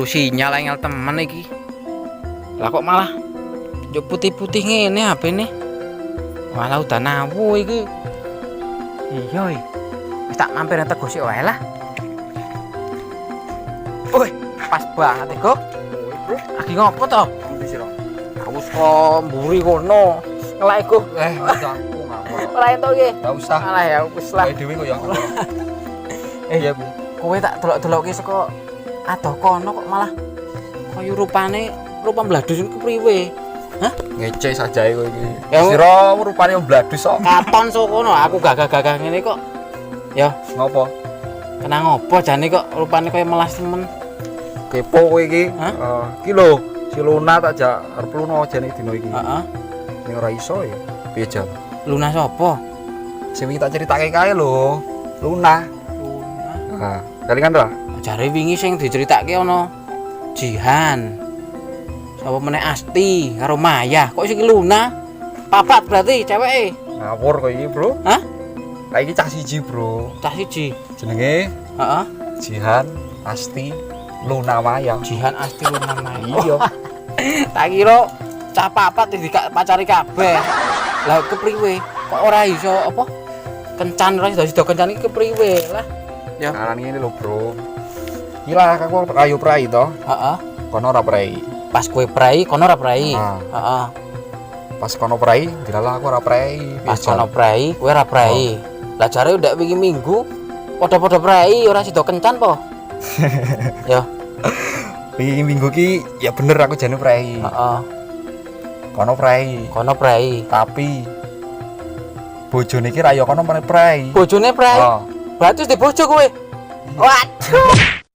sinyal angel temen iki. Lah kok malah yo putih-putih ngene HP-ne. Malah udah nawu iki. Iya, wis tak mampir nang Teguh sik wae lah. Woi, pas banget iku. Lagi ngopo to? Ndi sira? Aku kok mburi kono. Ngelak iku. Aku ngapur. Ora entuk iki. Enggak usah. Alah ya wis lah. Kowe dhewe kok ya. Iya, Bu. Kowe tak delok-delokke saka adoh kono kok malah kaya rupane rupa mbladus iku priwe? Hah? Ngece sajae kowe iki. Ya, Sira rupane mbladus kok. katon sok kono aku gagah-gagah ngene kok. Ya, Ngopo? kena ngopo jane kok rupane kaya melas temen. Kepo kowe iki. Hah? Iki lho, si Luna tak jak arep luno jane dino iki. Heeh. Ning ora iso ya. Piye jan? Luna sapa? Sing wingi tak critake kae lho. Luna. Luna. Nah, kelingan ta? Jare wingi sing diceritake ana Jihan. Sapa meneh Asti karo Maya. Kok iki Luna? Papat berarti ceweke. Ngawur kowe iki, Bro. Hah? Kayak iki cah siji, Bro. Cah siji. Jenenge Heeh. Jihan, Asti, Luna Maya. Jihan Asti Luna Maya. Iya. Tak kira cah papat iki pacari kabeh. Lah kepriwe? Kok ora iso apa? Kencan ora sida kencan iki kepriwe lah? Ya. Karan ngene lho, Bro. Iki lah aku rayu prai to. Heeh. Kono ora prai. Pas kowe prai kono ora prai. Ah. Heeh. Pas kono prai, dilalah aku ora prai. Pas kono prai kowe ora prai. Lah jare ndak wingi minggu padha-padha prai ora sida kencan po. Ya. Wingi minggu ki ya bener aku jane prai. Heeh. Kono prai. Kono prai. Tapi bojone iki ra ya kono meneh prai. Bojone prai. Oh. Berarti wis di bojo kowe. Waduh.